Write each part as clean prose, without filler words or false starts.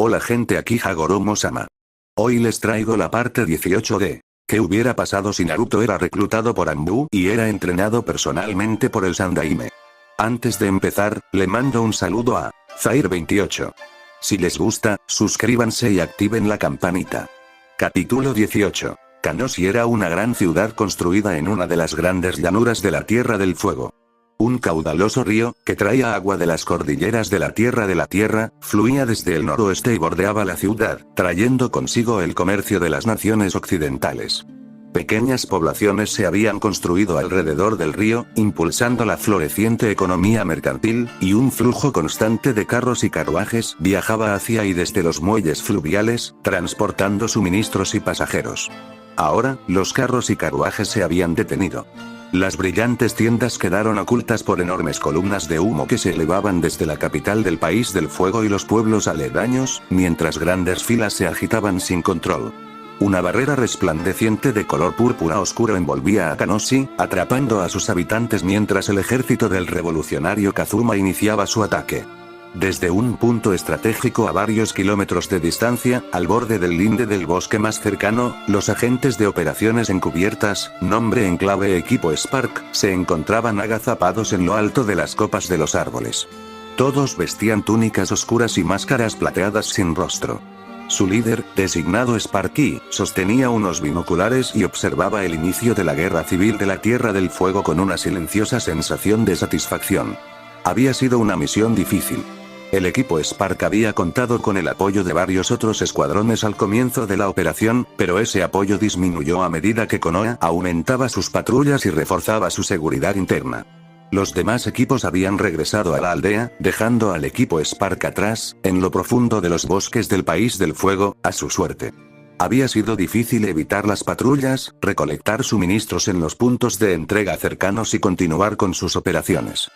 Hola gente, aquí Hagoromo-sama. Hoy les traigo la parte 18 de ¿qué hubiera pasado si Naruto era reclutado por Anbu y era entrenado personalmente por el Sandaime? Antes de empezar, le mando un saludo a Zair28. Si les gusta, suscríbanse y activen la campanita. Capítulo 18. Kanoshi era una gran ciudad construida en una de las grandes llanuras de la Tierra del Fuego. Un caudaloso río, que traía agua de las cordilleras de la Tierra, fluía desde el noroeste y bordeaba la ciudad, trayendo consigo el comercio de las naciones occidentales. Pequeñas poblaciones se habían construido alrededor del río, impulsando la floreciente economía mercantil, y un flujo constante de carros y carruajes viajaba hacia y desde los muelles fluviales, transportando suministros y pasajeros. Ahora, los carros y carruajes se habían detenido. Las brillantes tiendas quedaron ocultas por enormes columnas de humo que se elevaban desde la capital del país del fuego y los pueblos aledaños, mientras grandes filas se agitaban sin control. Una barrera resplandeciente de color púrpura oscuro envolvía a Kanoshi, atrapando a sus habitantes mientras el ejército del revolucionario Kazuma iniciaba su ataque. Desde un punto estratégico a varios kilómetros de distancia, al borde del linde del bosque más cercano, los agentes de operaciones encubiertas, nombre en clave Equipo Spark, se encontraban agazapados en lo alto de las copas de los árboles. Todos vestían túnicas oscuras y máscaras plateadas sin rostro. Su líder, designado Sparky, sostenía unos binoculares y observaba el inicio de la guerra civil de la Tierra del Fuego con una silenciosa sensación de satisfacción. Había sido una misión difícil. El equipo Spark había contado con el apoyo de varios otros escuadrones al comienzo de la operación, pero ese apoyo disminuyó a medida que Konoha aumentaba sus patrullas y reforzaba su seguridad interna. Los demás equipos habían regresado a la aldea, dejando al equipo Spark atrás, en lo profundo de los bosques del país del fuego, a su suerte. Había sido difícil evitar las patrullas, recolectar suministros en los puntos de entrega cercanos y continuar con sus operaciones.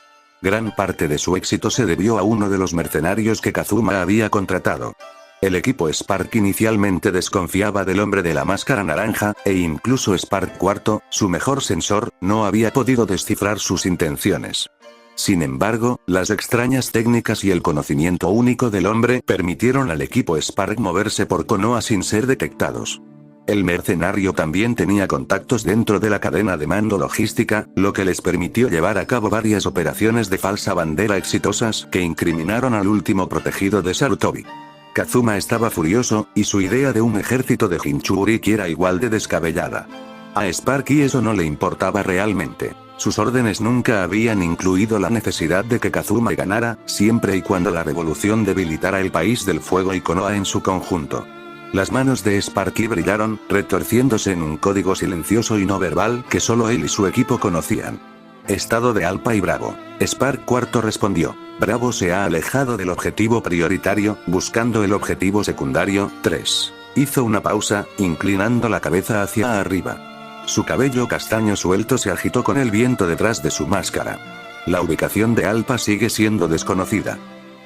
Gran parte de su éxito se debió a uno de los mercenarios que Kazuma había contratado. El equipo Spark inicialmente desconfiaba del hombre de la máscara naranja, e incluso Spark IV, su mejor sensor, no había podido descifrar sus intenciones. Sin embargo, las extrañas técnicas y el conocimiento único del hombre permitieron al equipo Spark moverse por Konoha sin ser detectados. El mercenario también tenía contactos dentro de la cadena de mando logística, lo que les permitió llevar a cabo varias operaciones de falsa bandera exitosas que incriminaron al último protegido de Sarutobi. Kazuma estaba furioso, y su idea de un ejército de Jinchuriki era igual de descabellada. A Sparky eso no le importaba realmente. Sus órdenes nunca habían incluido la necesidad de que Kazuma ganara, siempre y cuando la revolución debilitara el país del fuego y Konoha en su conjunto. Las manos de Sparky brillaron, retorciéndose en un código silencioso y no verbal que solo él y su equipo conocían. Estado de Alpha y Bravo. Spark IV respondió. Bravo se ha alejado del objetivo prioritario, buscando el objetivo secundario, 3. Hizo una pausa, inclinando la cabeza hacia arriba. Su cabello castaño suelto se agitó con el viento detrás de su máscara. La ubicación de Alpha sigue siendo desconocida.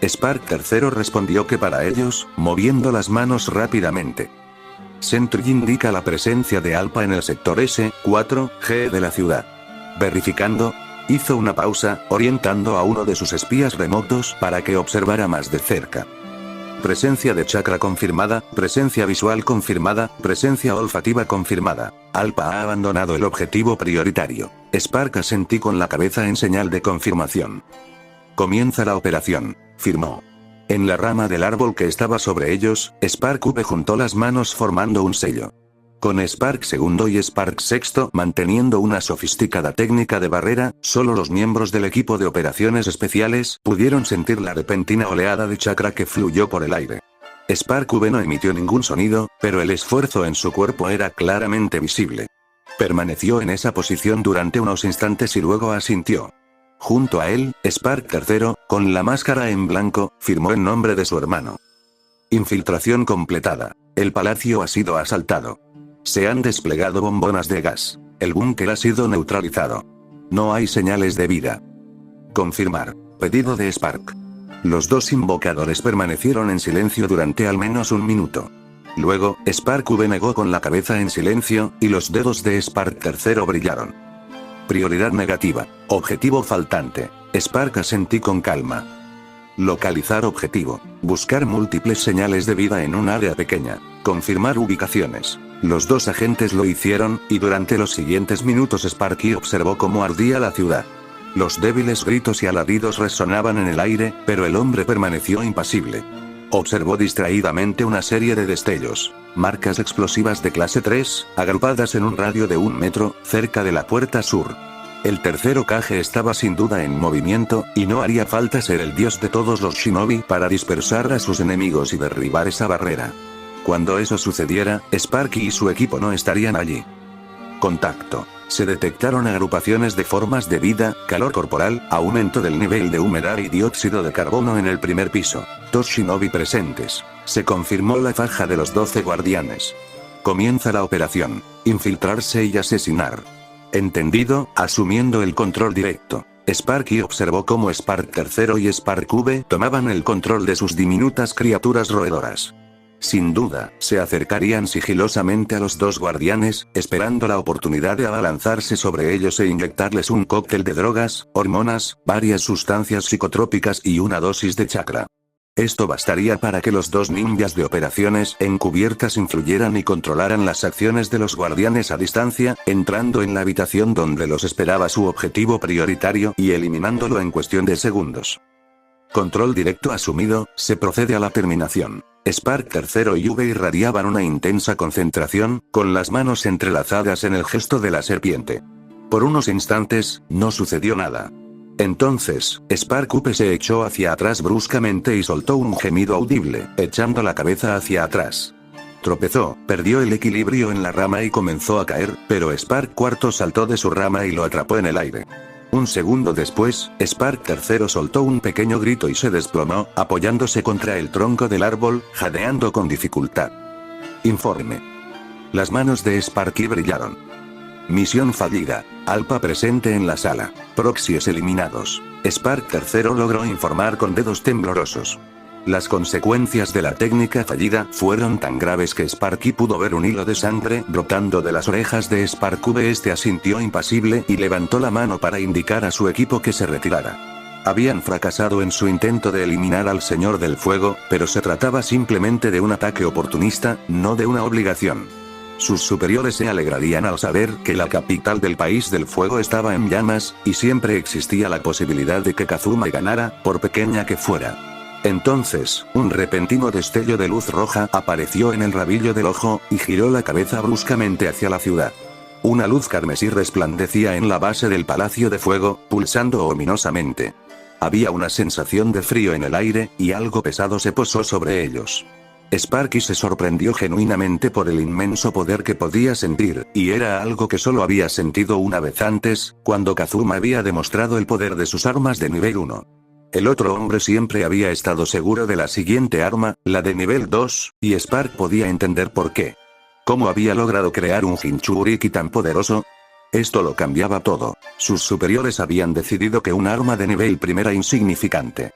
Spark III respondió que para ellos, moviendo las manos rápidamente. Sentry indica la presencia de Alpha en el sector S4G de la ciudad. Verificando, hizo una pausa, orientando a uno de sus espías remotos para que observara más de cerca. Presencia de chakra confirmada, presencia visual confirmada, presencia olfativa confirmada. Alpha ha abandonado el objetivo prioritario. Spark asentí con la cabeza en señal de confirmación. Comienza la operación, firmó. En la rama del árbol que estaba sobre ellos, Spark V juntó las manos formando un sello. Con Spark II y Spark VI manteniendo una sofisticada técnica de barrera, solo los miembros del equipo de operaciones especiales pudieron sentir la repentina oleada de chakra que fluyó por el aire. Spark V no emitió ningún sonido, pero el esfuerzo en su cuerpo era claramente visible. Permaneció en esa posición durante unos instantes y luego asintió. Junto a él, Spark III, con la máscara en blanco, firmó en nombre de su hermano. Infiltración completada. El palacio ha sido asaltado. Se han desplegado bombonas de gas. El búnker ha sido neutralizado. No hay señales de vida. Confirmar. Pedido de Spark. Los dos invocadores permanecieron en silencio durante al menos un minuto. Luego, Spark V negó con la cabeza en silencio, y los dedos de Spark III brillaron. Prioridad negativa. Objetivo faltante. Spark asentí con calma. Localizar objetivo. Buscar múltiples señales de vida en un área pequeña. Confirmar ubicaciones. Los dos agentes lo hicieron, y durante los siguientes minutos Sparky observó cómo ardía la ciudad. Los débiles gritos y alaridos resonaban en el aire, pero el hombre permaneció impasible. Observó distraídamente una serie de destellos. Marcas explosivas de clase 3, agrupadas en un radio de 1 metro, cerca de la puerta sur. El tercer Hokage estaba sin duda en movimiento, y no haría falta ser el dios de todos los shinobi para dispersar a sus enemigos y derribar esa barrera. Cuando eso sucediera, Sparky y su equipo no estarían allí. Contacto. Se detectaron agrupaciones de formas de vida, calor corporal, aumento del nivel de humedad y dióxido de carbono en el primer piso. 2 shinobi presentes. Se confirmó la faja de los 12 guardianes. Comienza la operación. Infiltrarse y asesinar. Entendido, asumiendo el control directo. Sparky observó cómo Spark III y Spark V tomaban el control de sus diminutas criaturas roedoras. Sin duda, se acercarían sigilosamente a los dos guardianes, esperando la oportunidad de abalanzarse sobre ellos e inyectarles un cóctel de drogas, hormonas, varias sustancias psicotrópicas y una dosis de chakra. Esto bastaría para que los dos ninjas de operaciones encubiertas influyeran y controlaran las acciones de los guardianes a distancia, entrando en la habitación donde los esperaba su objetivo prioritario y eliminándolo en cuestión de segundos. Control directo asumido, se procede a la terminación. Spark III y V irradiaban una intensa concentración, con las manos entrelazadas en el gesto de la serpiente. Por unos instantes, no sucedió nada. Entonces, Spark V se echó hacia atrás bruscamente y soltó un gemido audible, echando la cabeza hacia atrás. Tropezó, perdió el equilibrio en la rama y comenzó a caer, pero Spark IV saltó de su rama y lo atrapó en el aire. Un segundo después, Spark III soltó un pequeño grito y se desplomó, apoyándose contra el tronco del árbol, jadeando con dificultad. Informe. Las manos de Sparky brillaron. Misión fallida. Alpha presente en la sala. Proxies eliminados. Spark III logró informar con dedos temblorosos. Las consecuencias de la técnica fallida fueron tan graves que Sparky pudo ver un hilo de sangre brotando de las orejas de Spark V. Este asintió impasible y levantó la mano para indicar a su equipo que se retirara. Habían fracasado en su intento de eliminar al Señor del Fuego, pero se trataba simplemente de un ataque oportunista, no de una obligación. Sus superiores se alegrarían al saber que la capital del País del Fuego estaba en llamas, y siempre existía la posibilidad de que Kazuma ganara, por pequeña que fuera. Entonces, un repentino destello de luz roja apareció en el rabillo del ojo, y giró la cabeza bruscamente hacia la ciudad. Una luz carmesí resplandecía en la base del Palacio de Fuego, pulsando ominosamente. Había una sensación de frío en el aire, y algo pesado se posó sobre ellos. Sparky se sorprendió genuinamente por el inmenso poder que podía sentir, y era algo que solo había sentido una vez antes, cuando Kazuma había demostrado el poder de sus armas de nivel 1. El otro hombre siempre había estado seguro de la siguiente arma, la de nivel 2, y Spark podía entender por qué. ¿Cómo había logrado crear un Jinchuriki tan poderoso? Esto lo cambiaba todo. Sus superiores habían decidido que un arma de nivel 1 era insignificante.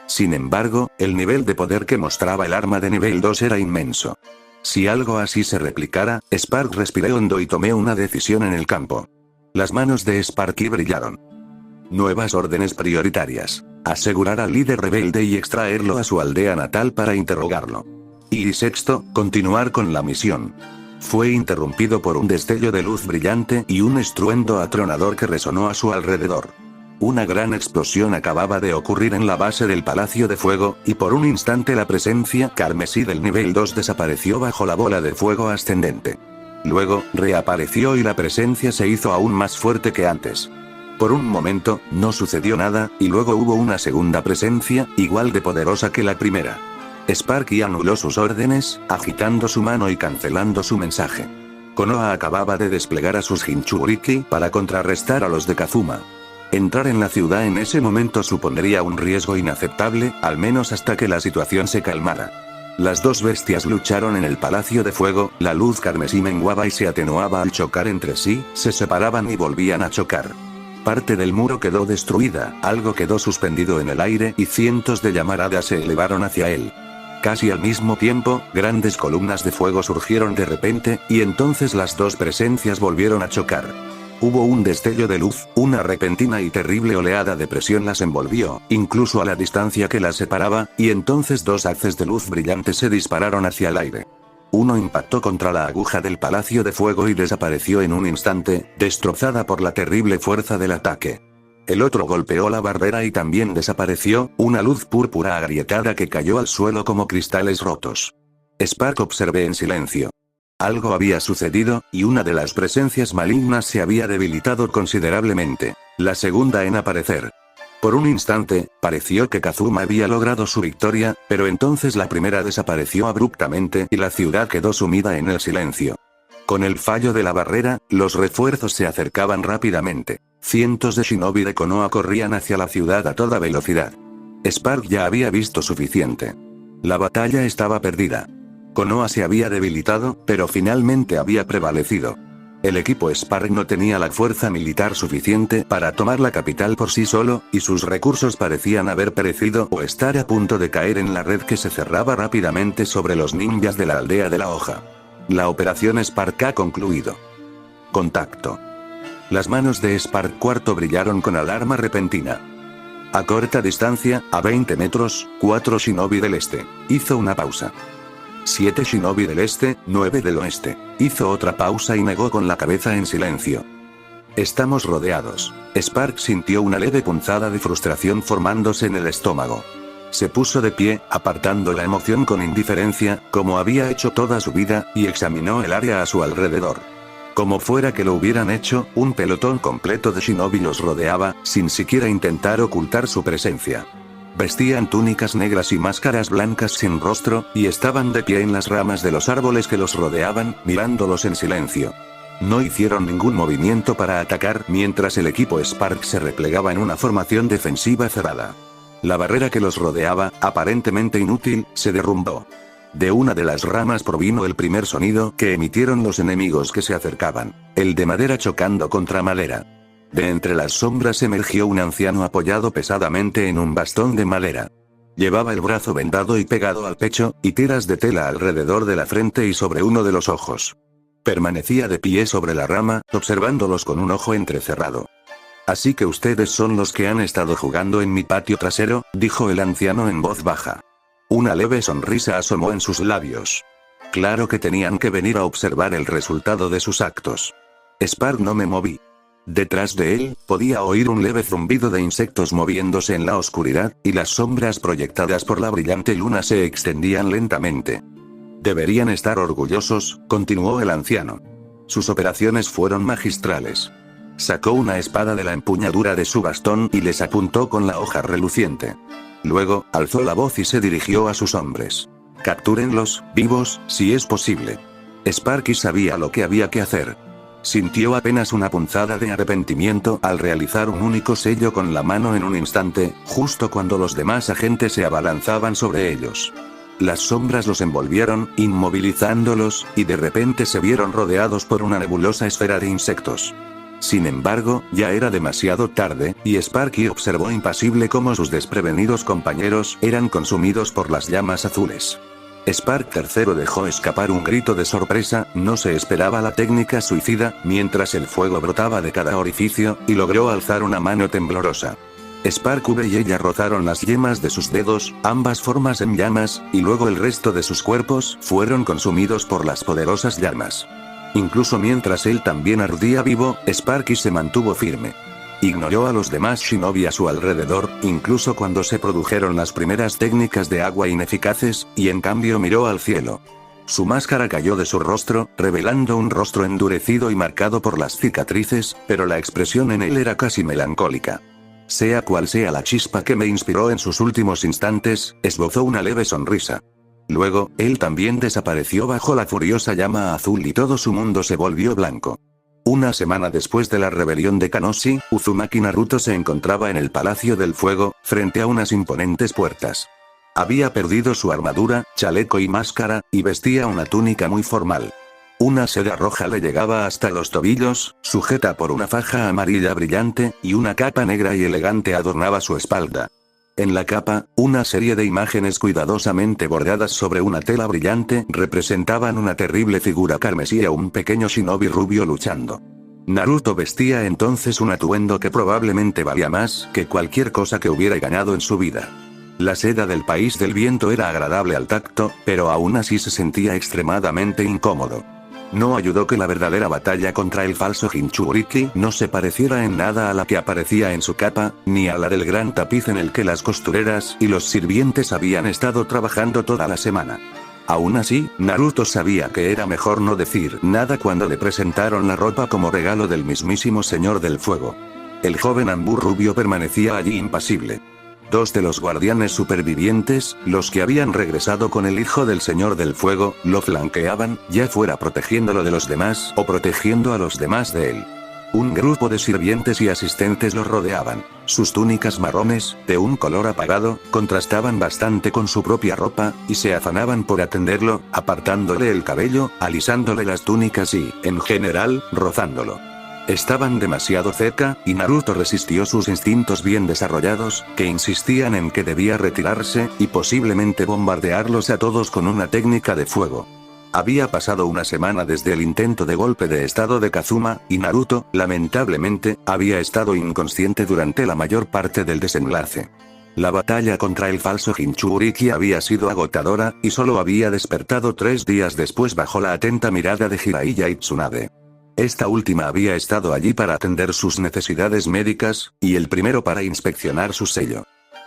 Sin embargo, el nivel de poder que mostraba el arma de nivel 2 era inmenso. Si algo así se replicara, Spark respiró hondo y tomé una decisión en el campo. Las manos de Sparky brillaron. Nuevas órdenes prioritarias. Asegurar al líder rebelde y extraerlo a su aldea natal para interrogarlo. Y sexto, continuar con la misión. Fue interrumpido por un destello de luz brillante y un estruendo atronador que resonó a su alrededor. Una gran explosión acababa de ocurrir en la base del Palacio de Fuego, y por un instante la presencia carmesí del nivel 2 desapareció bajo la bola de fuego ascendente. Luego, reapareció y la presencia se hizo aún más fuerte que antes. Por un momento, no sucedió nada, y luego hubo una segunda presencia, igual de poderosa que la primera. Sparky anuló sus órdenes, agitando su mano y cancelando su mensaje. Konoha acababa de desplegar a sus Jinchuriki para contrarrestar a los de Kazuma. Entrar en la ciudad en ese momento supondría un riesgo inaceptable, al menos hasta que la situación se calmara. Las dos bestias lucharon en el Palacio de Fuego, la luz carmesí menguaba y se atenuaba al chocar entre sí, se separaban y volvían a chocar. Parte del muro quedó destruida, algo quedó suspendido en el aire y cientos de llamaradas se elevaron hacia él. Casi al mismo tiempo, grandes columnas de fuego surgieron de repente, y entonces las dos presencias volvieron a chocar. Hubo un destello de luz, una repentina y terrible oleada de presión las envolvió, incluso a la distancia que las separaba, y entonces dos haces de luz brillante se dispararon hacia el aire. Uno impactó contra la aguja del Palacio de Fuego y desapareció en un instante, destrozada por la terrible fuerza del ataque. El otro golpeó la barrera y también desapareció, una luz púrpura agrietada que cayó al suelo como cristales rotos. Spark observé en silencio. Algo había sucedido, y una de las presencias malignas se había debilitado considerablemente. La segunda en aparecer. Por un instante, pareció que Kazuma había logrado su victoria, pero entonces la primera desapareció abruptamente y la ciudad quedó sumida en el silencio. Con el fallo de la barrera, los refuerzos se acercaban rápidamente. Cientos de shinobi de Konoha corrían hacia la ciudad a toda velocidad. Spark ya había visto suficiente. La batalla estaba perdida. Konoha se había debilitado, pero finalmente había prevalecido. El equipo Spark no tenía la fuerza militar suficiente para tomar la capital por sí solo, y sus recursos parecían haber perecido o estar a punto de caer en la red que se cerraba rápidamente sobre los ninjas de la aldea de la hoja. La operación Spark ha concluido. Contacto. Las manos de Spark IV brillaron con alarma repentina. A corta distancia, a 20 metros, 4 shinobi del este. Hizo una pausa. 7 shinobi del este, 9 del oeste. Hizo otra pausa y negó con la cabeza en silencio. Estamos rodeados. Spark sintió una leve punzada de frustración formándose en el estómago. Se puso de pie, apartando la emoción con indiferencia, como había hecho toda su vida, y examinó el área a su alrededor. Como fuera que lo hubieran hecho, un pelotón completo de shinobi los rodeaba, sin siquiera intentar ocultar su presencia. Vestían túnicas negras y máscaras blancas sin rostro, y estaban de pie en las ramas de los árboles que los rodeaban, mirándolos en silencio. No hicieron ningún movimiento para atacar mientras el equipo Spark se replegaba en una formación defensiva cerrada. La barrera que los rodeaba, aparentemente inútil, se derrumbó. De una de las ramas provino el primer sonido que emitieron los enemigos que se acercaban, el de madera chocando contra madera. De entre las sombras emergió un anciano apoyado pesadamente en un bastón de madera. Llevaba el brazo vendado y pegado al pecho, y tiras de tela alrededor de la frente y sobre uno de los ojos. Permanecía de pie sobre la rama, observándolos con un ojo entrecerrado. «Así que ustedes son los que han estado jugando en mi patio trasero», dijo el anciano en voz baja. Una leve sonrisa asomó en sus labios. Claro que tenían que venir a observar el resultado de sus actos. Spark no me moví. Detrás de él, podía oír un leve zumbido de insectos moviéndose en la oscuridad, y las sombras proyectadas por la brillante luna se extendían lentamente. Deberían estar orgullosos, continuó el anciano. Sus operaciones fueron magistrales. Sacó una espada de la empuñadura de su bastón y les apuntó con la hoja reluciente. Luego, alzó la voz y se dirigió a sus hombres. Captúrenlos, vivos, si es posible. Sparky sabía lo que había que hacer. Sintió apenas una punzada de arrepentimiento al realizar un único sello con la mano en un instante, justo cuando los demás agentes se abalanzaban sobre ellos. Las sombras los envolvieron, inmovilizándolos, y de repente se vieron rodeados por una nebulosa esfera de insectos. Sin embargo, ya era demasiado tarde, y Sparky observó impasible cómo sus desprevenidos compañeros eran consumidos por las llamas azules. Spark III dejó escapar un grito de sorpresa, no se esperaba la técnica suicida, mientras el fuego brotaba de cada orificio, y logró alzar una mano temblorosa. Spark V y ella rozaron las yemas de sus dedos, ambas formas en llamas, y luego el resto de sus cuerpos fueron consumidos por las poderosas llamas. Incluso mientras él también ardía vivo, Sparky se mantuvo firme. Ignoró a los demás shinobi a su alrededor, incluso cuando se produjeron las primeras técnicas de agua ineficaces, y en cambio miró al cielo. Su máscara cayó de su rostro, revelando un rostro endurecido y marcado por las cicatrices, pero la expresión en él era casi melancólica. Sea cual sea la chispa que me inspiró en sus últimos instantes, esbozó una leve sonrisa. Luego, él también desapareció bajo la furiosa llama azul y todo su mundo se volvió blanco. Una semana después de la rebelión de Kanoshi, Uzumaki Naruto se encontraba en el Palacio del Fuego, frente a unas imponentes puertas. Había perdido su armadura, chaleco y máscara, y vestía una túnica muy formal. Una seda roja le llegaba hasta los tobillos, sujeta por una faja amarilla brillante, y una capa negra y elegante adornaba su espalda. En la capa, una serie de imágenes cuidadosamente bordadas sobre una tela brillante representaban una terrible figura carmesí a un pequeño shinobi rubio luchando. Naruto vestía entonces un atuendo que probablemente valía más que cualquier cosa que hubiera ganado en su vida. La seda del país del viento era agradable al tacto, pero aún así se sentía extremadamente incómodo. No ayudó que la verdadera batalla contra el falso Jinchuriki no se pareciera en nada a la que aparecía en su capa, ni a la del gran tapiz en el que las costureras y los sirvientes habían estado trabajando toda la semana. Aún así, Naruto sabía que era mejor no decir nada cuando le presentaron la ropa como regalo del mismísimo Señor del Fuego. El joven Anbu rubio permanecía allí impasible. Dos de los guardianes supervivientes, los que habían regresado con el hijo del Señor del Fuego, lo flanqueaban, ya fuera protegiéndolo de los demás o protegiendo a los demás de él. Un grupo de sirvientes y asistentes lo rodeaban. Sus túnicas marrones, de un color apagado, contrastaban bastante con su propia ropa, y se afanaban por atenderlo, apartándole el cabello, alisándole las túnicas y, en general, rozándolo. Estaban demasiado cerca, y Naruto resistió sus instintos bien desarrollados, que insistían en que debía retirarse, y posiblemente bombardearlos a todos con una técnica de fuego. Había pasado una semana desde el intento de golpe de estado de Kazuma, y Naruto, lamentablemente, había estado inconsciente durante la mayor parte del desenlace. La batalla contra el falso Jinchuriki había sido agotadora, y solo había despertado 3 días después bajo la atenta mirada de Jiraiya y Tsunade. Esta última había estado allí para atender sus necesidades médicas, y el primero para inspeccionar su sello.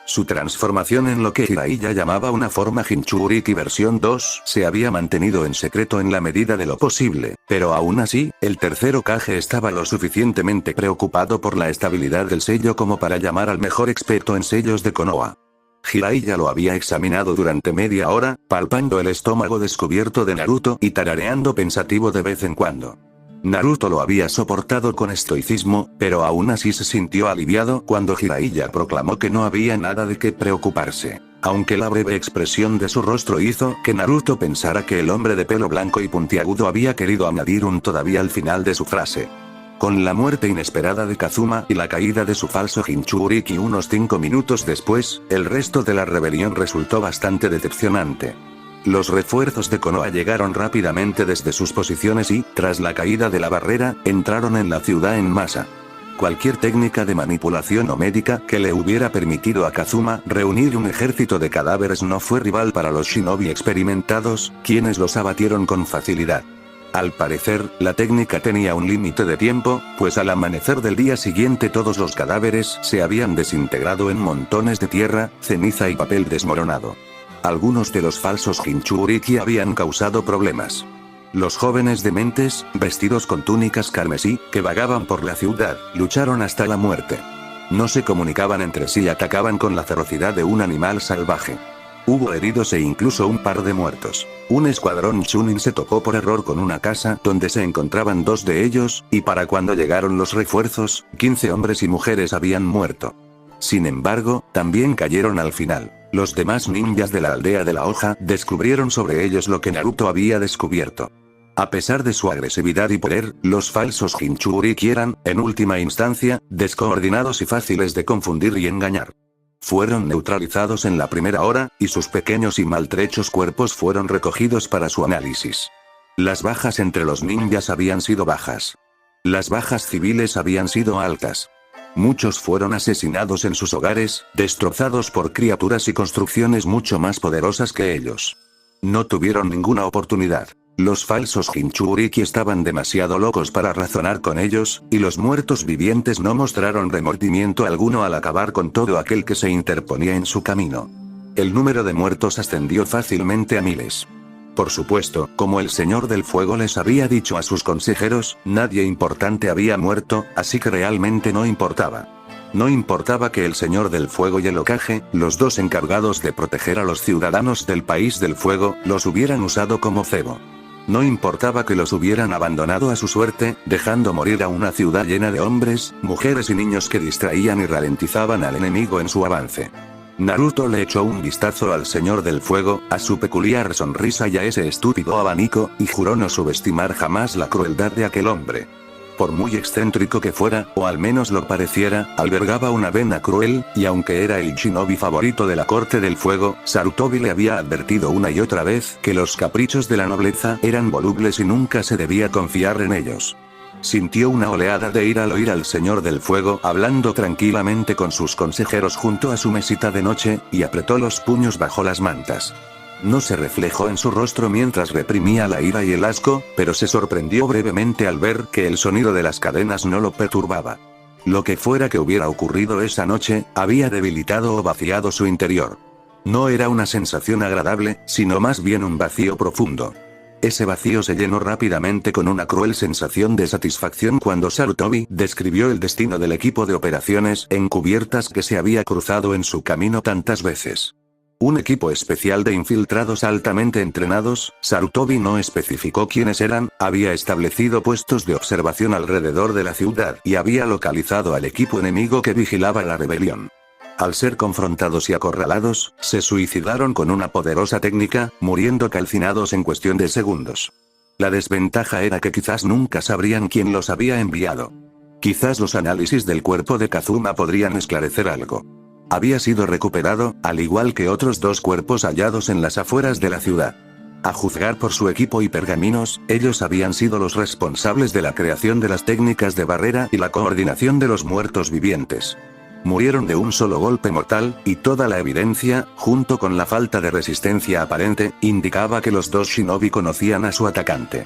Su transformación en lo que Jiraiya llamaba una forma Jinchuriki versión 2 se había mantenido en secreto en la medida de lo posible, pero aún así, el tercer Hokage estaba lo suficientemente preocupado por la estabilidad del sello como para llamar al mejor experto en sellos de Konoha. Jiraiya lo había examinado durante media hora, palpando el estómago descubierto de Naruto y tarareando pensativo de vez en cuando. Naruto lo había soportado con estoicismo, pero aún así se sintió aliviado cuando Jiraiya proclamó que no había nada de qué preocuparse, aunque la breve expresión de su rostro hizo que Naruto pensara que el hombre de pelo blanco y puntiagudo había querido añadir un todavía al final de su frase. Con la muerte inesperada de Kazuma y la caída de su falso Jinchuriki unos 5 minutos después, el resto de la rebelión resultó bastante decepcionante. Los refuerzos de Konoha llegaron rápidamente desde sus posiciones y, tras la caída de la barrera, entraron en la ciudad en masa. Cualquier técnica de manipulación o médica que le hubiera permitido a Kazuma reunir un ejército de cadáveres no fue rival para los shinobi experimentados, quienes los abatieron con facilidad. Al parecer, la técnica tenía un límite de tiempo, pues al amanecer del día siguiente todos los cadáveres se habían desintegrado en montones de tierra, ceniza y papel desmoronado. Algunos de los falsos Jinchuriki habían causado problemas. Los jóvenes dementes, vestidos con túnicas carmesí, que vagaban por la ciudad, lucharon hasta la muerte. No se comunicaban entre sí y atacaban con la ferocidad de un animal salvaje. Hubo heridos e incluso un par de muertos. Un escuadrón Chunin se topó por error con una casa donde se encontraban 2 de ellos, y para cuando llegaron los refuerzos, 15 hombres y mujeres habían muerto. Sin embargo, también cayeron al final. Los demás ninjas de la aldea de la hoja descubrieron sobre ellos lo que Naruto había descubierto. A pesar de su agresividad y poder, los falsos Jinchuriki eran, en última instancia, descoordinados y fáciles de confundir y engañar. Fueron neutralizados en la primera hora, y sus pequeños y maltrechos cuerpos fueron recogidos para su análisis. Las bajas entre los ninjas habían sido bajas. Las bajas civiles habían sido altas. Muchos fueron asesinados en sus hogares, destrozados por criaturas y construcciones mucho más poderosas que ellos. No tuvieron ninguna oportunidad. Los falsos Jinchuriki estaban demasiado locos para razonar con ellos, y los muertos vivientes no mostraron remordimiento alguno al acabar con todo aquel que se interponía en su camino. El número de muertos ascendió fácilmente a miles. Por supuesto, como el Señor del Fuego les había dicho a sus consejeros, nadie importante había muerto, así que realmente no importaba. No importaba que el Señor del Fuego y el Hokage, los dos encargados de proteger a los ciudadanos del País del Fuego, los hubieran usado como cebo. No importaba que los hubieran abandonado a su suerte, dejando morir a una ciudad llena de hombres, mujeres y niños que distraían y ralentizaban al enemigo en su avance. Naruto le echó un vistazo al Señor del Fuego, a su peculiar sonrisa y a ese estúpido abanico, y juró no subestimar jamás la crueldad de aquel hombre. Por muy excéntrico que fuera, o al menos lo pareciera, albergaba una vena cruel, y aunque era el shinobi favorito de la Corte del Fuego, Sarutobi le había advertido una y otra vez que los caprichos de la nobleza eran volubles y nunca se debía confiar en ellos. Sintió una oleada de ira al oír al Señor del Fuego hablando tranquilamente con sus consejeros junto a su mesita de noche, y apretó los puños bajo las mantas. No se reflejó en su rostro mientras reprimía la ira y el asco, pero se sorprendió brevemente al ver que el sonido de las cadenas no lo perturbaba. Lo que fuera que hubiera ocurrido esa noche, había debilitado o vaciado su interior. No era una sensación agradable, sino más bien un vacío profundo. Ese vacío se llenó rápidamente con una cruel sensación de satisfacción cuando Sarutobi describió el destino del equipo de operaciones encubiertas que se había cruzado en su camino tantas veces. Un equipo especial de infiltrados altamente entrenados, Sarutobi no especificó quiénes eran, había establecido puestos de observación alrededor de la ciudad y había localizado al equipo enemigo que vigilaba la rebelión. Al ser confrontados y acorralados, se suicidaron con una poderosa técnica, muriendo calcinados en cuestión de segundos. La desventaja era que quizás nunca sabrían quién los había enviado. Quizás los análisis del cuerpo de Kazuma podrían esclarecer algo. Había sido recuperado, al igual que otros 2 cuerpos hallados en las afueras de la ciudad. A juzgar por su equipo y pergaminos, ellos habían sido los responsables de la creación de las técnicas de barrera y la coordinación de los muertos vivientes. Murieron de un solo golpe mortal, y toda la evidencia, junto con la falta de resistencia aparente, indicaba que los 2 shinobi conocían a su atacante.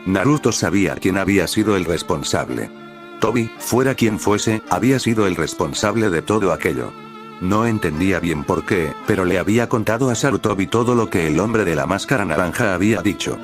Naruto sabía quién había sido el responsable. Tobi, fuera quien fuese, había sido el responsable de todo aquello. No entendía bien por qué, pero le había contado a Sarutobi todo lo que el hombre de la máscara naranja había dicho.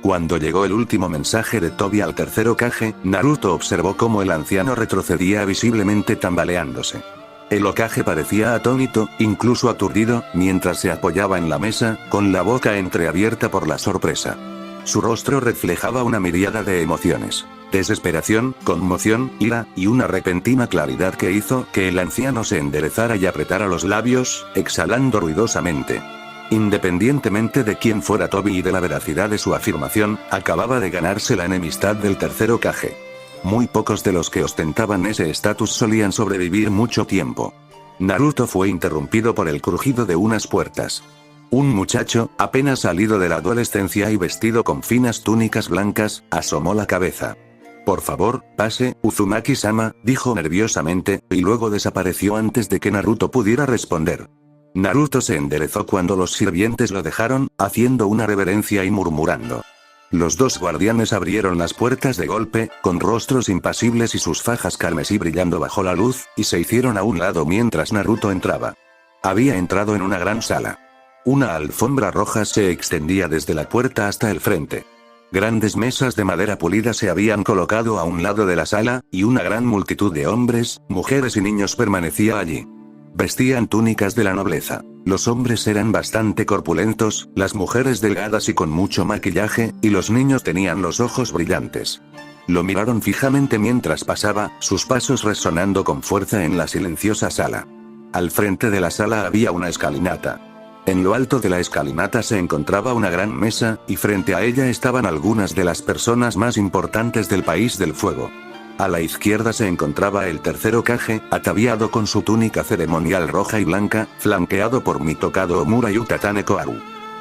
Cuando llegó el último mensaje de Tobi al tercer Hokage, Naruto observó cómo el anciano retrocedía visiblemente tambaleándose. El Hokage parecía atónito, incluso aturdido, mientras se apoyaba en la mesa, con la boca entreabierta por la sorpresa. Su rostro reflejaba una miríada de emociones: desesperación, conmoción, ira, y una repentina claridad que hizo que el anciano se enderezara y apretara los labios, exhalando ruidosamente. Independientemente de quién fuera Tobi y de la veracidad de su afirmación, acababa de ganarse la enemistad del tercer Hokage. Muy pocos de los que ostentaban ese estatus solían sobrevivir mucho tiempo. Naruto fue interrumpido por el crujido de unas puertas. Un muchacho, apenas salido de la adolescencia y vestido con finas túnicas blancas, asomó la cabeza. «Por favor, pase, Uzumaki-sama», dijo nerviosamente, y luego desapareció antes de que Naruto pudiera responder. Naruto se enderezó cuando los sirvientes lo dejaron, haciendo una reverencia y murmurando. Los 2 guardianes abrieron las puertas de golpe, con rostros impasibles y sus fajas carmesí brillando bajo la luz, y se hicieron a un lado mientras Naruto entraba. Había entrado en una gran sala. Una alfombra roja se extendía desde la puerta hasta el frente. Grandes mesas de madera pulida se habían colocado a un lado de la sala, y una gran multitud de hombres, mujeres y niños permanecía allí. Vestían túnicas de la nobleza. Los hombres eran bastante corpulentos, las mujeres delgadas y con mucho maquillaje, y los niños tenían los ojos brillantes. Lo miraron fijamente mientras pasaba, sus pasos resonando con fuerza en la silenciosa sala. Al frente de la sala había una escalinata. En lo alto de la escalinata se encontraba una gran mesa, y frente a ella estaban algunas de las personas más importantes del País del Fuego. A la izquierda se encontraba el tercer Hokage, ataviado con su túnica ceremonial roja y blanca, flanqueado por Mitokado Omura y Utatane Koharu.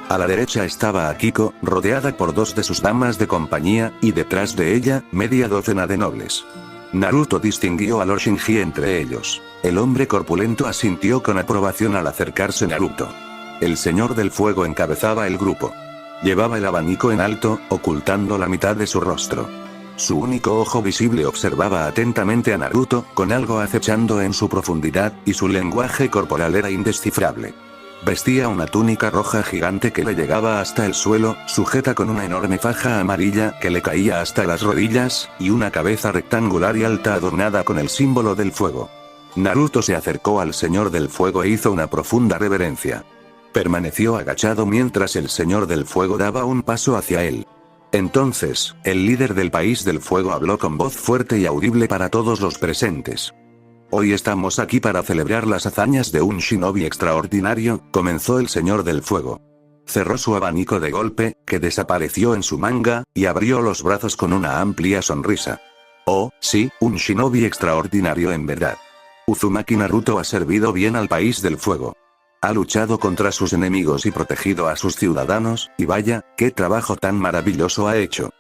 A la derecha estaba Akiko, rodeada por 2 de sus damas de compañía, y detrás de ella, media docena de nobles. Naruto distinguió a Lord Shinji entre ellos. El hombre corpulento asintió con aprobación al acercarse Naruto. El Señor del Fuego encabezaba el grupo. Llevaba el abanico en alto, ocultando la mitad de su rostro. Su único ojo visible observaba atentamente a Naruto, con algo acechando en su profundidad, y su lenguaje corporal era indescifrable. Vestía una túnica roja gigante que le llegaba hasta el suelo, sujeta con una enorme faja amarilla que le caía hasta las rodillas, y una cabeza rectangular y alta adornada con el símbolo del fuego. Naruto se acercó al Señor del Fuego e hizo una profunda reverencia. Permaneció agachado mientras el Señor del Fuego daba un paso hacia él. Entonces, el líder del País del Fuego habló con voz fuerte y audible para todos los presentes. «Hoy estamos aquí para celebrar las hazañas de un shinobi extraordinario», comenzó el Señor del Fuego. Cerró su abanico de golpe, que desapareció en su manga, y abrió los brazos con una amplia sonrisa. «Oh, sí, un shinobi extraordinario en verdad. Uzumaki Naruto ha servido bien al País del Fuego. Ha luchado contra sus enemigos y protegido a sus ciudadanos, y vaya, qué trabajo tan maravilloso ha hecho.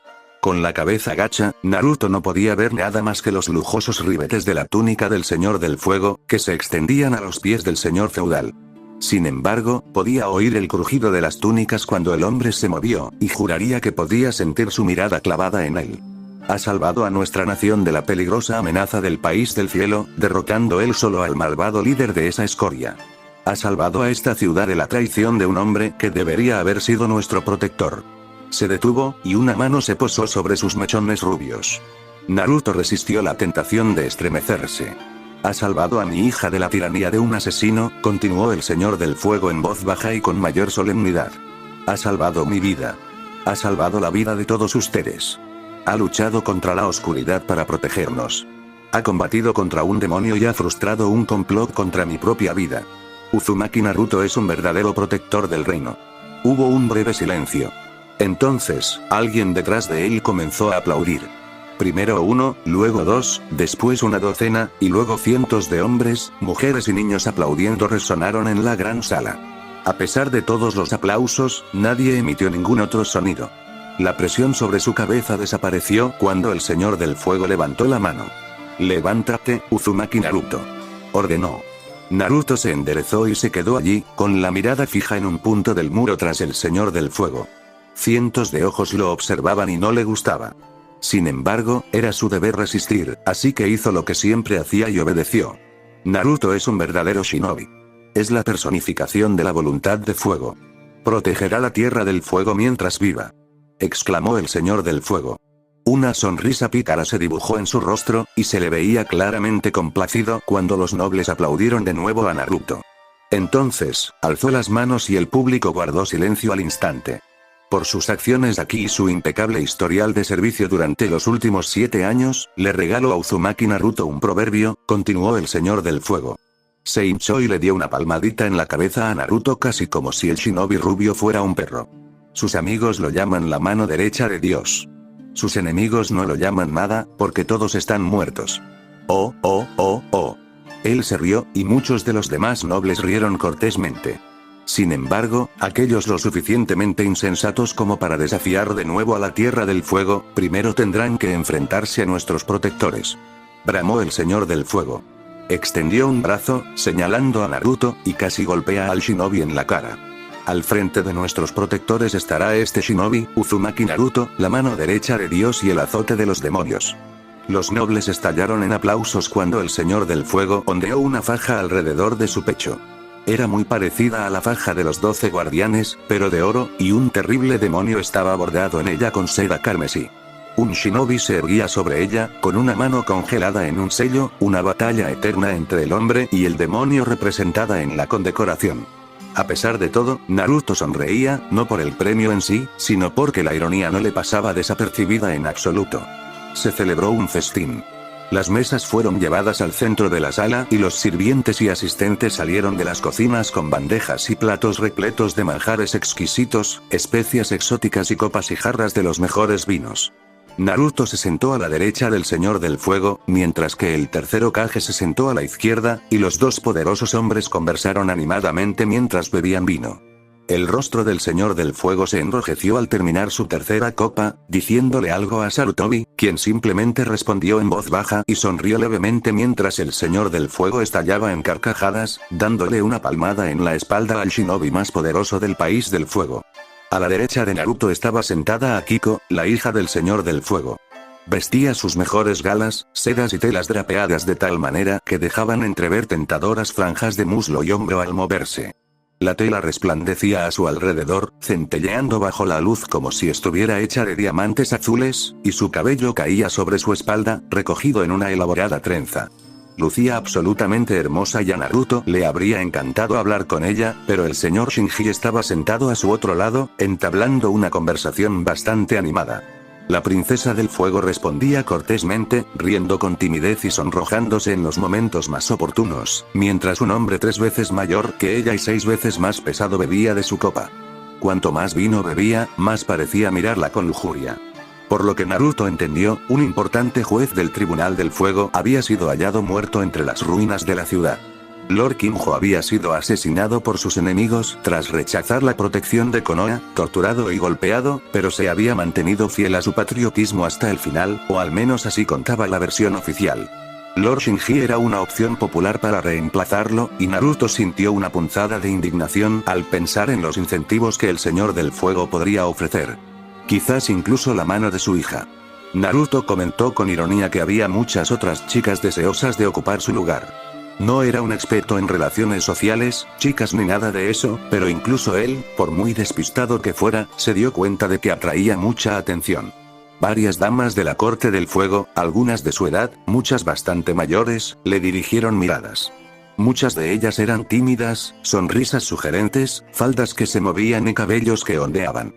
Con la cabeza gacha, Naruto no podía ver nada más que los lujosos ribetes de la túnica del Señor del Fuego, que se extendían a los pies del señor feudal. Sin embargo, podía oír el crujido de las túnicas cuando el hombre se movió, y juraría que podía sentir su mirada clavada en él. Ha salvado a nuestra nación de la peligrosa amenaza del país del cielo, derrotando él solo al malvado líder de esa escoria. Ha salvado a esta ciudad de la traición de un hombre que debería haber sido nuestro protector. Se detuvo, y una mano se posó sobre sus mechones rubios. Naruto resistió la tentación de estremecerse. Ha salvado a mi hija de la tiranía de un asesino, continuó el Señor del Fuego en voz baja y con mayor solemnidad. Ha salvado mi vida. Ha salvado la vida de todos ustedes. Ha luchado contra la oscuridad para protegernos. Ha combatido contra un demonio y ha frustrado un complot contra mi propia vida. Uzumaki Naruto es un verdadero protector del reino. Hubo un breve silencio. Entonces, alguien detrás de él comenzó a aplaudir. Primero uno, luego dos, después una docena, y luego cientos de hombres, mujeres y niños aplaudiendo resonaron en la gran sala. A pesar de todos los aplausos, nadie emitió ningún otro sonido. La presión sobre su cabeza desapareció cuando el Señor del Fuego levantó la mano. «Levántate, Uzumaki Naruto», ordenó. Naruto se enderezó y se quedó allí, con la mirada fija en un punto del muro tras el Señor del Fuego. Cientos de ojos lo observaban y no le gustaba. Sin embargo, era su deber resistir, así que hizo lo que siempre hacía y obedeció. Naruto es un verdadero shinobi. Es la personificación de la voluntad de fuego. Protegerá la tierra del fuego mientras viva, exclamó el Señor del Fuego. Una sonrisa pícara se dibujó en su rostro, y se le veía claramente complacido cuando los nobles aplaudieron de nuevo a Naruto. Entonces, alzó las manos y el público guardó silencio al instante. Por sus acciones aquí y su impecable historial de servicio durante los últimos 7 años, le regaló a Uzumaki Naruto un proverbio, continuó el Señor del Fuego. Se hinchó y le dio una palmadita en la cabeza a Naruto casi como si el shinobi rubio fuera un perro. Sus amigos lo llaman la mano derecha de Dios. Sus enemigos no lo llaman nada, porque todos están muertos. Oh, oh, oh, oh. Él se rió, y muchos de los demás nobles rieron cortésmente. Sin embargo, aquellos lo suficientemente insensatos como para desafiar de nuevo a la Tierra del Fuego, primero tendrán que enfrentarse a nuestros protectores. Bramó el Señor del Fuego. Extendió un brazo, señalando a Naruto, y casi golpea al shinobi en la cara. Al frente de nuestros protectores estará este shinobi, Uzumaki Naruto, la mano derecha de Dios y el azote de los demonios. Los nobles estallaron en aplausos cuando el Señor del Fuego ondeó una faja alrededor de su pecho. Era muy parecida a la faja de los 12 guardianes, pero de oro, y un terrible demonio estaba bordado en ella con seda carmesí. Un shinobi se erguía sobre ella, con una mano congelada en un sello, una batalla eterna entre el hombre y el demonio representada en la condecoración. A pesar de todo, Naruto sonreía, no por el premio en sí, sino porque la ironía no le pasaba desapercibida en absoluto. Se celebró un festín. Las mesas fueron llevadas al centro de la sala y los sirvientes y asistentes salieron de las cocinas con bandejas y platos repletos de manjares exquisitos, especias exóticas y copas y jarras de los mejores vinos. Naruto se sentó a la derecha del Señor del Fuego, mientras que el tercer Hokage se sentó a la izquierda, y los dos poderosos hombres conversaron animadamente mientras bebían vino. El rostro del Señor del Fuego se enrojeció al terminar su tercera copa, diciéndole algo a Sarutobi, quien simplemente respondió en voz baja y sonrió levemente mientras el Señor del Fuego estallaba en carcajadas, dándole una palmada en la espalda al shinobi más poderoso del país del fuego. A la derecha de Naruto estaba sentada Akiko, la hija del Señor del Fuego. Vestía sus mejores galas, sedas y telas drapeadas de tal manera que dejaban entrever tentadoras franjas de muslo y hombro al moverse. La tela resplandecía a su alrededor, centelleando bajo la luz como si estuviera hecha de diamantes azules, y su cabello caía sobre su espalda, recogido en una elaborada trenza. Lucía absolutamente hermosa y a Naruto le habría encantado hablar con ella, pero el señor Shinji estaba sentado a su otro lado, entablando una conversación bastante animada. La princesa del fuego respondía cortésmente, riendo con timidez y sonrojándose en los momentos más oportunos, mientras un hombre 3 veces mayor que ella y 6 veces más pesado bebía de su copa. Cuanto más vino bebía, más parecía mirarla con lujuria. Por lo que Naruto entendió, un importante juez del Tribunal del Fuego había sido hallado muerto entre las ruinas de la ciudad. Lord Kinjo había sido asesinado por sus enemigos tras rechazar la protección de Konoha, torturado y golpeado, pero se había mantenido fiel a su patriotismo hasta el final, o al menos así contaba la versión oficial. Lord Shinji era una opción popular para reemplazarlo, y Naruto sintió una punzada de indignación al pensar en los incentivos que el Señor del Fuego podría ofrecer. Quizás incluso la mano de su hija. Naruto comentó con ironía que había muchas otras chicas deseosas de ocupar su lugar. No era un experto en relaciones sociales, chicas ni nada de eso, pero incluso él, por muy despistado que fuera, se dio cuenta de que atraía mucha atención. Varias damas de la Corte del Fuego, algunas de su edad, muchas bastante mayores, le dirigieron miradas. Muchas de ellas eran tímidas, sonrisas sugerentes, faldas que se movían y cabellos que ondeaban.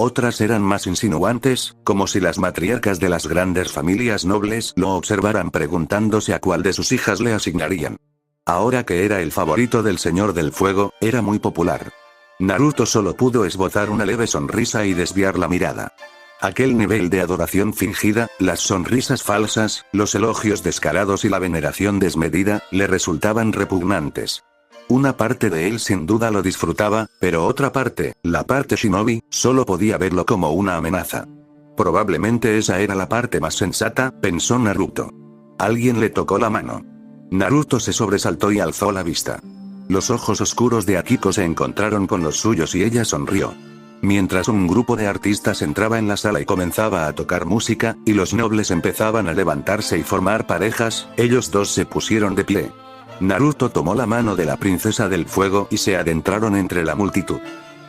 Otras eran más insinuantes, como si las matriarcas de las grandes familias nobles lo observaran preguntándose a cuál de sus hijas le asignarían. Ahora que era el favorito del Señor del Fuego, era muy popular. Naruto solo pudo esbozar una leve sonrisa y desviar la mirada. Aquel nivel de adoración fingida, las sonrisas falsas, los elogios descarados y la veneración desmedida, le resultaban repugnantes. Una parte de él sin duda lo disfrutaba, pero otra parte, la parte shinobi, solo podía verlo como una amenaza. Probablemente esa era la parte más sensata, pensó Naruto. Alguien le tocó la mano. Naruto se sobresaltó y alzó la vista. Los ojos oscuros de Akiko se encontraron con los suyos y ella sonrió. Mientras un grupo de artistas entraba en la sala y comenzaba a tocar música, y los nobles empezaban a levantarse y formar parejas, ellos dos se pusieron de pie. Naruto tomó la mano de la princesa del fuego y se adentraron entre la multitud.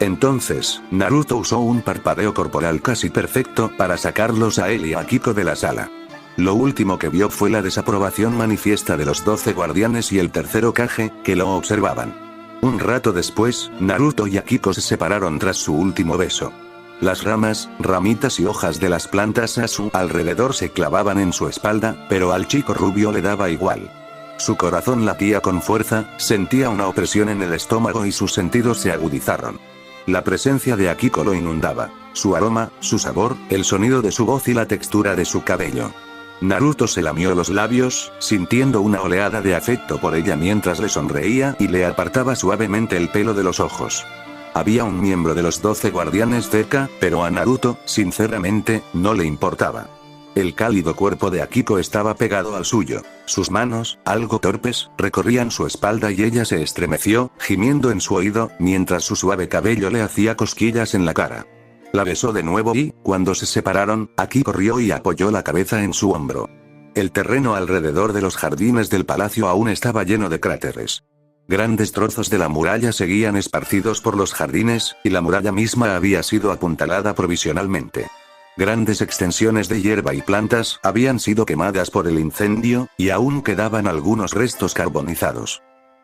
Entonces, Naruto usó un parpadeo corporal casi perfecto para sacarlos a él y a Akiko de la sala. Lo último que vio fue la desaprobación manifiesta de los 12 guardianes y el tercer Hokage, que lo observaban. Un rato después, Naruto y Akiko se separaron tras su último beso. Las ramas, ramitas y hojas de las plantas a su alrededor se clavaban en su espalda, pero al chico rubio le daba igual. Su corazón latía con fuerza, sentía una opresión en el estómago y sus sentidos se agudizaron. La presencia de Akiko lo inundaba. Su aroma, su sabor, el sonido de su voz y la textura de su cabello. Naruto se lamió los labios, sintiendo una oleada de afecto por ella mientras le sonreía y le apartaba suavemente el pelo de los ojos. Había un miembro de los 12 guardianes cerca, pero a Naruto, sinceramente, no le importaba. El cálido cuerpo de Akiko estaba pegado al suyo. Sus manos, algo torpes, recorrían su espalda y ella se estremeció, gimiendo en su oído, mientras su suave cabello le hacía cosquillas en la cara. La besó de nuevo y, cuando se separaron, Akiko rió y apoyó la cabeza en su hombro. El terreno alrededor de los jardines del palacio aún estaba lleno de cráteres. Grandes trozos de la muralla seguían esparcidos por los jardines, y la muralla misma había sido apuntalada provisionalmente. Grandes extensiones de hierba y plantas habían sido quemadas por el incendio, y aún quedaban algunos restos carbonizados.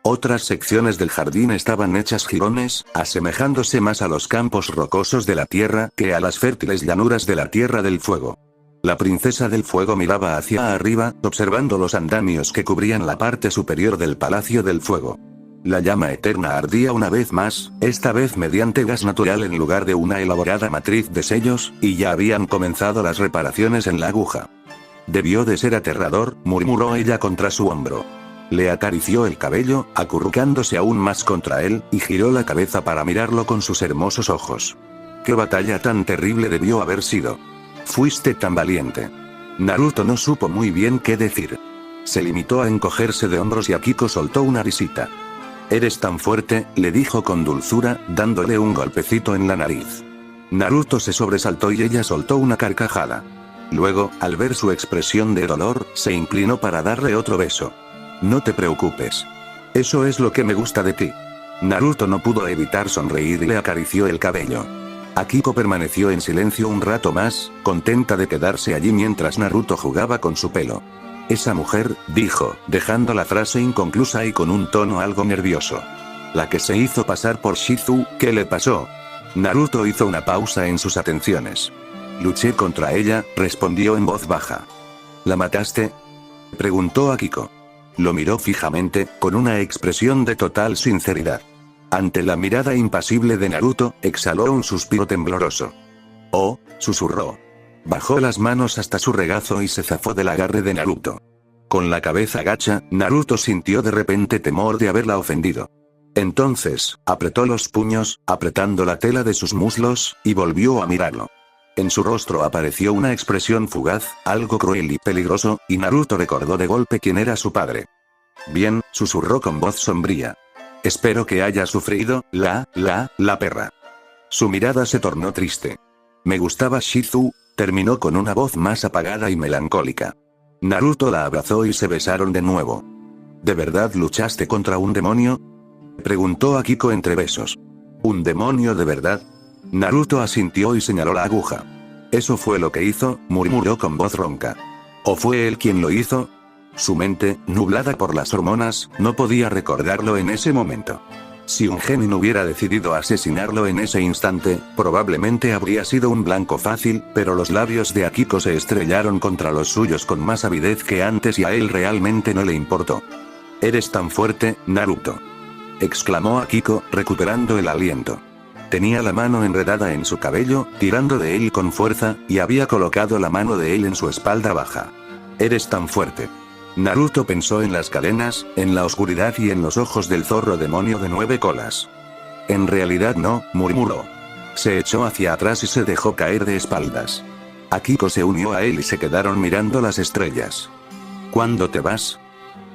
Otras secciones del jardín estaban hechas jirones, asemejándose más a los campos rocosos de la tierra que a las fértiles llanuras de la Tierra del Fuego. La princesa del fuego miraba hacia arriba, observando los andamios que cubrían la parte superior del Palacio del Fuego. La llama eterna ardía una vez más, esta vez mediante gas natural en lugar de una elaborada matriz de sellos, y ya habían comenzado las reparaciones en la aguja. Debió de ser aterrador, murmuró ella contra su hombro. Le acarició el cabello, acurrucándose aún más contra él, y giró la cabeza para mirarlo con sus hermosos ojos. ¿Qué batalla tan terrible debió haber sido? Fuiste tan valiente. Naruto no supo muy bien qué decir. Se limitó a encogerse de hombros y Akiko soltó una risita. Eres tan fuerte, le dijo con dulzura, dándole un golpecito en la nariz. Naruto se sobresaltó y ella soltó una carcajada. Luego, al ver su expresión de dolor, se inclinó para darle otro beso. No te preocupes. Eso es lo que me gusta de ti. Naruto no pudo evitar sonreír y le acarició el cabello. Akiko permaneció en silencio un rato más, contenta de quedarse allí mientras Naruto jugaba con su pelo. Esa mujer, dijo, dejando la frase inconclusa y con un tono algo nervioso. La que se hizo pasar por Shizu, ¿qué le pasó? Naruto hizo una pausa en sus atenciones. Luché contra ella, respondió en voz baja. ¿La mataste? Preguntó Akiko. Lo miró fijamente, con una expresión de total sinceridad. Ante la mirada impasible de Naruto, exhaló un suspiro tembloroso. Oh, susurró. Bajó las manos hasta su regazo y se zafó del agarre de Naruto. Con la cabeza gacha, Naruto sintió de repente temor de haberla ofendido. Entonces, apretó los puños, apretando la tela de sus muslos, y volvió a mirarlo. En su rostro apareció una expresión fugaz, algo cruel y peligroso, y Naruto recordó de golpe quién era su padre. Bien, susurró con voz sombría. Espero que haya sufrido, la perra. Su mirada se tornó triste. Me gustaba Shizu, terminó con una voz más apagada y melancólica. Naruto la abrazó y se besaron de nuevo. ¿De verdad luchaste contra un demonio?, preguntó Akiko entre besos. ¿Un demonio de verdad? Naruto asintió y señaló la aguja. Eso fue lo que hizo, murmuró con voz ronca. ¿O fue él quien lo hizo? Su mente, nublada por las hormonas, no podía recordarlo en ese momento. Si un genin hubiera decidido asesinarlo en ese instante, probablemente habría sido un blanco fácil, pero los labios de Akiko se estrellaron contra los suyos con más avidez que antes y a él realmente no le importó. «Eres tan fuerte, Naruto», exclamó Akiko, recuperando el aliento. Tenía la mano enredada en su cabello, tirando de él con fuerza, y había colocado la mano de él en su espalda baja. «Eres tan fuerte». Naruto pensó en las cadenas, en la oscuridad y en los ojos del zorro demonio de 9 colas. «En realidad no», murmuró. Se echó hacia atrás y se dejó caer de espaldas. Akiko se unió a él y se quedaron mirando las estrellas. «¿Cuándo te vas?»,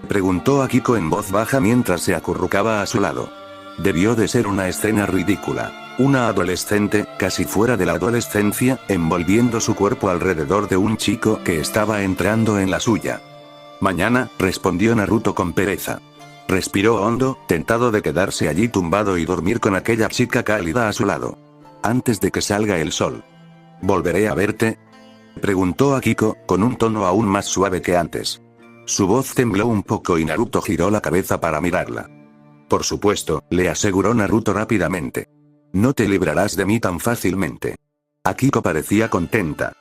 preguntó Akiko en voz baja mientras se acurrucaba a su lado. Debió de ser una escena ridícula. Una adolescente, casi fuera de la adolescencia, envolviendo su cuerpo alrededor de un chico que estaba entrando en la suya. «Mañana», respondió Naruto con pereza. Respiró hondo, tentado de quedarse allí tumbado y dormir con aquella chica cálida a su lado. Antes de que salga el sol. «¿Volveré a verte?», preguntó Akiko, con un tono aún más suave que antes. Su voz tembló un poco y Naruto giró la cabeza para mirarla. «Por supuesto», le aseguró Naruto rápidamente. «No te librarás de mí tan fácilmente». Akiko parecía contenta.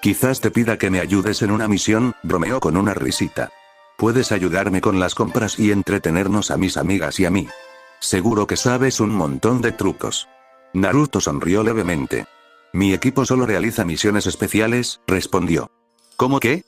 «Quizás te pida que me ayudes en una misión», bromeó con una risita. «Puedes ayudarme con las compras y entretenernos a mis amigas y a mí. Seguro que sabes un montón de trucos». Naruto sonrió levemente. «Mi equipo solo realiza misiones especiales», respondió. «¿Cómo qué?».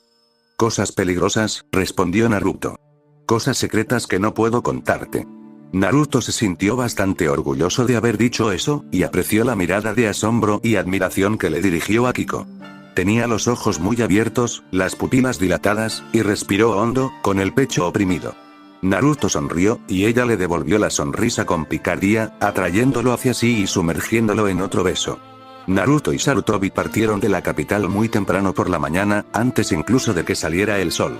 «Cosas peligrosas», respondió Naruto. «Cosas secretas que no puedo contarte». Naruto se sintió bastante orgulloso de haber dicho eso, y apreció la mirada de asombro y admiración que le dirigió Akiko. Tenía los ojos muy abiertos, las pupilas dilatadas, y respiró hondo, con el pecho oprimido. Naruto sonrió, y ella le devolvió la sonrisa con picardía, atrayéndolo hacia sí y sumergiéndolo en otro beso. Naruto y Sarutobi partieron de la capital muy temprano por la mañana, antes incluso de que saliera el sol.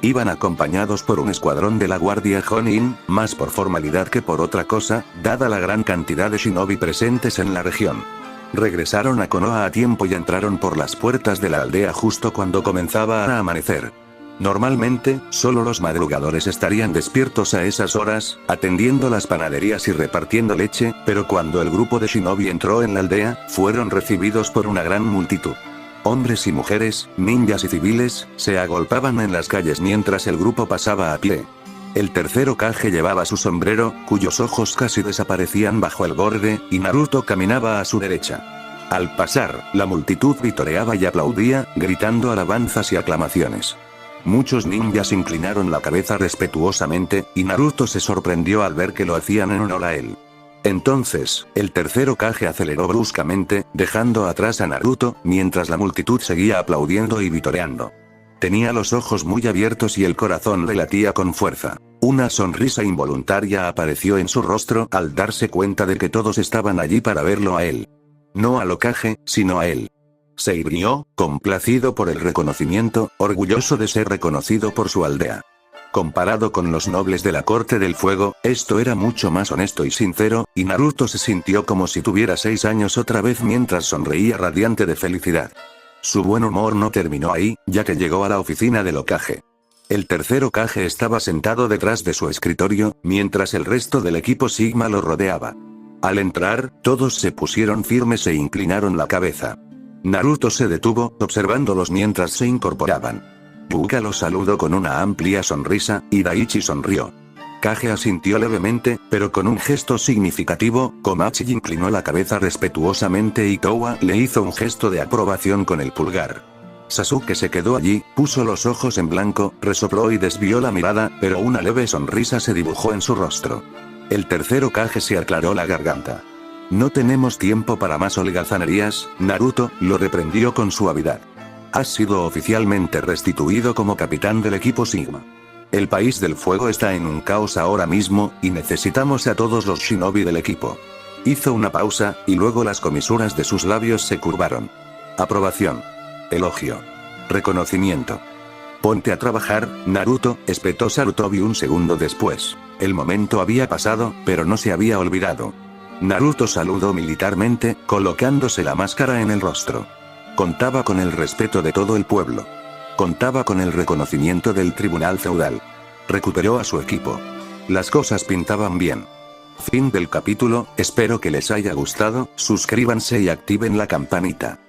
Iban acompañados por un escuadrón de la guardia Jonin, más por formalidad que por otra cosa, dada la gran cantidad de shinobi presentes en la región. Regresaron a Konoha a tiempo y entraron por las puertas de la aldea justo cuando comenzaba a amanecer. Normalmente, solo los madrugadores estarían despiertos a esas horas, atendiendo las panaderías y repartiendo leche, pero cuando el grupo de shinobi entró en la aldea, fueron recibidos por una gran multitud. Hombres y mujeres, ninjas y civiles, se agolpaban en las calles mientras el grupo pasaba a pie. El tercer Hokage llevaba su sombrero, cuyos ojos casi desaparecían bajo el borde, y Naruto caminaba a su derecha. Al pasar, la multitud vitoreaba y aplaudía, gritando alabanzas y aclamaciones. Muchos ninjas inclinaron la cabeza respetuosamente, y Naruto se sorprendió al ver que lo hacían en honor a él. Entonces, el tercer Hokage aceleró bruscamente, dejando atrás a Naruto, mientras la multitud seguía aplaudiendo y vitoreando. Tenía los ojos muy abiertos y el corazón le latía con fuerza. Una sonrisa involuntaria apareció en su rostro al darse cuenta de que todos estaban allí para verlo a él. No al Hokage, sino a él. Se irguió, complacido por el reconocimiento, orgulloso de ser reconocido por su aldea. Comparado con los nobles de la Corte del Fuego, esto era mucho más honesto y sincero, y Naruto se sintió como si tuviera 6 años otra vez mientras sonreía radiante de felicidad. Su buen humor no terminó ahí, ya que llegó a la oficina del Hokage. El tercer Hokage estaba sentado detrás de su escritorio, mientras el resto del equipo Sigma lo rodeaba. Al entrar, todos se pusieron firmes e inclinaron la cabeza. Naruto se detuvo, observándolos mientras se incorporaban. Hyuga los saludó con una amplia sonrisa, y Daichi sonrió. Kage asintió levemente, pero con un gesto significativo. Komachi inclinó la cabeza respetuosamente y Towa le hizo un gesto de aprobación con el pulgar. Sasuke se quedó allí, puso los ojos en blanco, resopló y desvió la mirada, pero una leve sonrisa se dibujó en su rostro. El tercer Hokage se aclaró la garganta. No tenemos tiempo para más holgazanerías, Naruto, lo reprendió con suavidad. Has sido oficialmente restituido como capitán del equipo Sigma. El país del fuego está en un caos ahora mismo, y necesitamos a todos los shinobi del equipo. Hizo una pausa, y luego las comisuras de sus labios se curvaron. Aprobación. Elogio. Reconocimiento. Ponte a trabajar, Naruto, espetó Sarutobi un segundo después. El momento había pasado, pero no se había olvidado. Naruto saludó militarmente, colocándose la máscara en el rostro. Contaba con el respeto de todo el pueblo. Contaba con el reconocimiento del tribunal feudal. Recuperó a su equipo. Las cosas pintaban bien. Fin del capítulo, espero que les haya gustado, suscríbanse y activen la campanita.